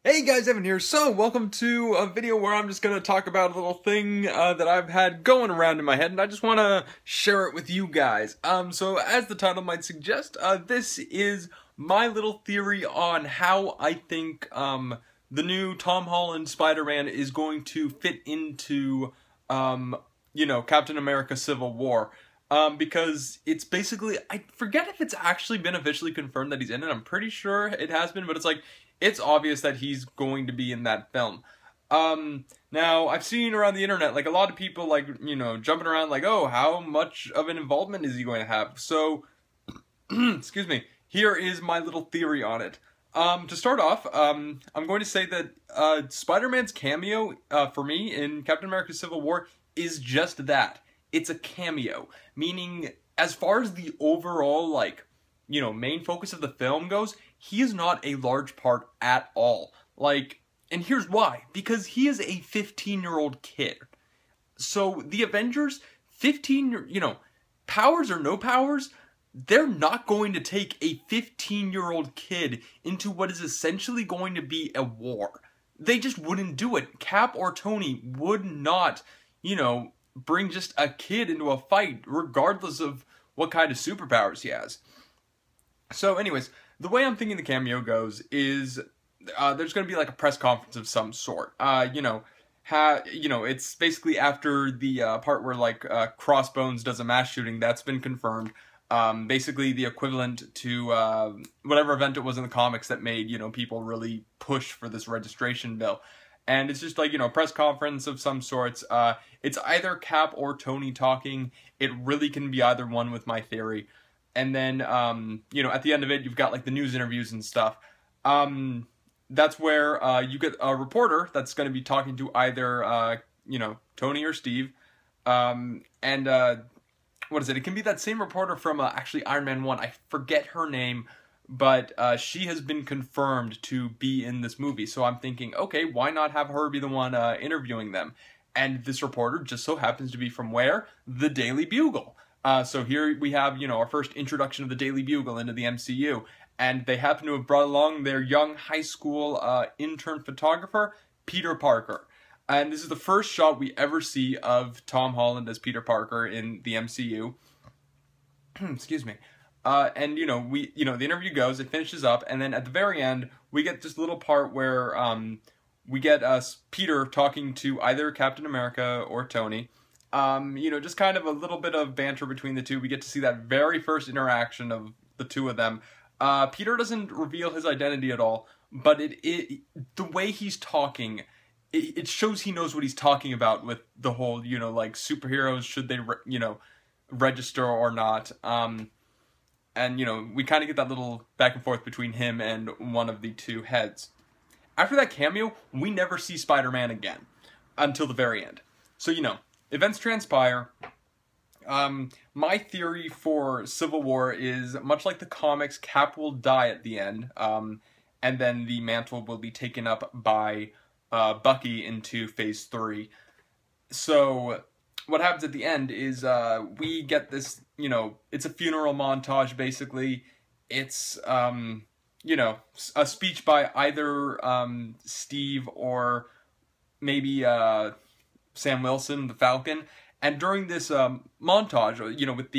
Hey guys, Evan here. So, welcome to a video where I'm just going to talk about a little thing that I've had going around in my head, and I just want to share it with you guys. So as the title might suggest, this is my little theory on how I think the new Tom Holland Spider-Man is going to fit into, Captain America Civil War. Because it's basically, I forget if it's actually been officially confirmed that he's in it. I'm pretty sure it has been, but it's like, it's obvious that he's going to be in that film. Now, I've seen around the internet, like, a lot of people, like, jumping around, like, oh, how much of an involvement is he going to have? So, excuse me, here is my little theory on it. To start off, I'm going to say that, Spider-Man's cameo, for me, in Captain America Civil War, is just that. It's a cameo, meaning, as far as the overall, like, main focus of the film goes, he is not a large part at all. Like, and here's why. Because he is a 15-year-old kid. So, the Avengers, powers or no powers, they're not going to take a 15-year-old kid into what is essentially going to be a war. They just wouldn't do it. Cap or Tony would not, bring just a kid into a fight, regardless of what kind of superpowers he has. So anyways, the way I'm thinking the cameo goes is there's going to be like a press conference of some sort. It's basically after the part where like Crossbones does a mass shooting. That's been confirmed. Basically the equivalent to whatever event it was in the comics that made, people really push for this registration bill. And it's just like, a press conference of some sorts. It's either Cap or Tony talking. It really can be either one with my theory. And then, at the end of it, you've got, like, the news interviews and stuff. That's where you get a reporter that's going to be talking to either, Tony or Steve. What is it? It can be that same reporter from, actually, Iron Man 1. I forget her name, but she has been confirmed to be in this movie. So I'm thinking, okay, why not have her be the one interviewing them? And this reporter just so happens to be from where? The Daily Bugle. So here we have, our first introduction of the Daily Bugle into the MCU, and they happen to have brought along their young high school intern photographer, Peter Parker. And this is the first shot we ever see of Tom Holland as Peter Parker in the MCU. Excuse me. The interview goes, it finishes up, and then at the very end, we get this little part where we get Peter talking to either Captain America or Tony. Just kind of a little bit of banter between the two. We get to see that very first interaction of the two of them. Peter doesn't reveal his identity at all, but the way he's talking, it shows he knows what he's talking about with the whole, like superheroes, should they, register or not. We kind of get that little back and forth between him and one of the two heads. After that cameo, we never see Spider-Man again until the very end. So, events transpire. My theory for Civil War is, much like the comics, Cap will die at the end, and then the mantle will be taken up by Bucky into Phase 3. So, what happens at the end is we get this, it's a funeral montage, basically. It's, a speech by either Steve or maybe Sam Wilson, the Falcon, and during this montage, with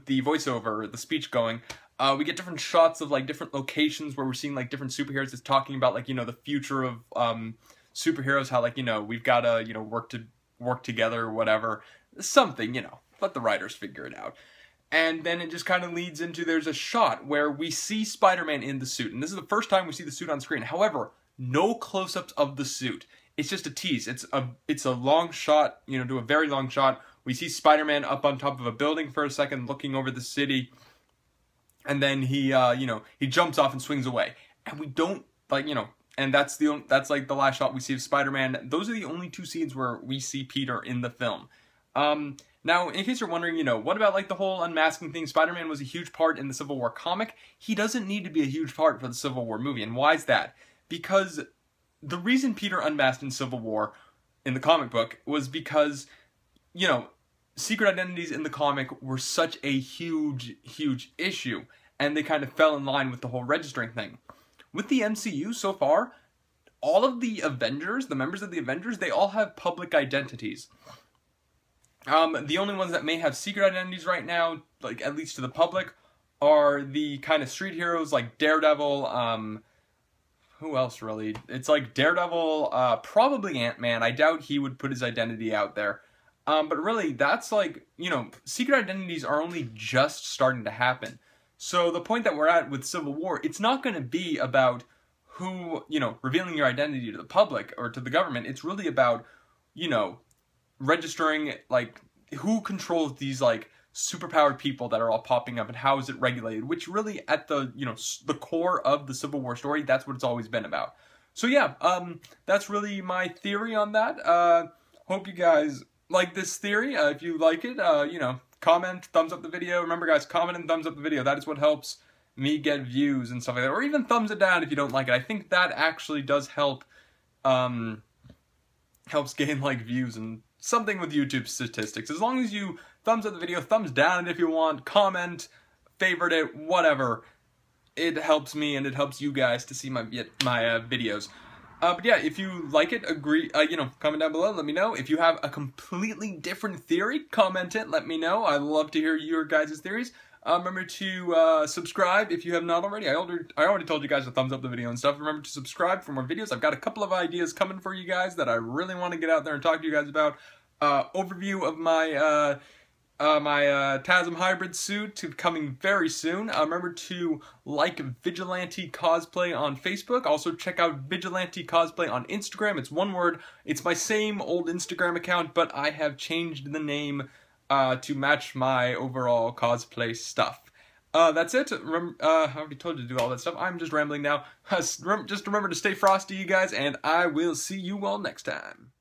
the voiceover, the speech going, we get different shots of like different locations where we're seeing like different superheroes. It's talking about like the future of superheroes, how like we've got to work together or whatever, something, let the writers figure it out. And then it just kind of leads into, there's a shot where we see Spider-Man in the suit, and this is the first time we see the suit on screen. However, no close-ups of the suit. It's just a tease. It's a long shot, to a very long shot. We see Spider-Man up on top of a building for a second, looking over the city, and then he jumps off and swings away. And we don't, and that's like the last shot we see of Spider-Man. Those are the only two scenes where we see Peter in the film. Now, in case you're wondering, what about like the whole unmasking thing? Spider-Man was a huge part in the Civil War comic. He doesn't need to be a huge part for the Civil War movie. And why is that? Because the reason Peter unmasked in Civil War, in the comic book, was because, secret identities in the comic were such a huge, huge issue. And they kind of fell in line with the whole registering thing. with the MCU so far, all of the Avengers, the members of the Avengers, they all have public identities. The only ones that may have secret identities right now, like at least to the public, are the kind of street heroes like Daredevil. Who else really? It's like Daredevil, probably Ant-Man. I doubt he would put his identity out there. But really, that's like, you know, secret identities are only just starting to happen. So the point that we're at with Civil War, it's not going to be about who, you know, revealing your identity to the public or to the government. It's really about, you know, registering, like, who controls these, like, superpowered people that are all popping up and how is it regulated, which really at the, you know, the core of the Civil War story, that's what it's always been about. So yeah, that's really my theory on that. Hope you guys like this theory. If you like it, you know, comment, thumbs up the video. Remember guys, comment and thumbs up the video. That is what helps me get views and stuff like that. Or even thumbs it down if you don't like it. I think that actually does help, helps gain like views and something with YouTube statistics. As long as you thumbs up the video, thumbs down it if you want, comment, favorite it, whatever. It helps me and it helps you guys to see my videos. But yeah, if you like it, you know, comment down below, let me know. If you have a completely different theory, comment it, let me know. I love to hear your guys' theories. Remember to subscribe if you have not already. I already told you guys to thumbs up the video and stuff. Remember to subscribe for more videos. I've got a couple of ideas coming for you guys that I really want to get out there and talk to you guys about. Overview of my TASM hybrid suit coming very soon. Remember to like Vigilante Cosplay on Facebook. Also check out Vigilante Cosplay on Instagram. It's one word. It's my same old Instagram account, but I have changed the name to match my overall cosplay stuff. That's it. I already told you to do all that stuff. I'm just rambling now. Just remember to stay frosty, you guys, and I will see you all next time.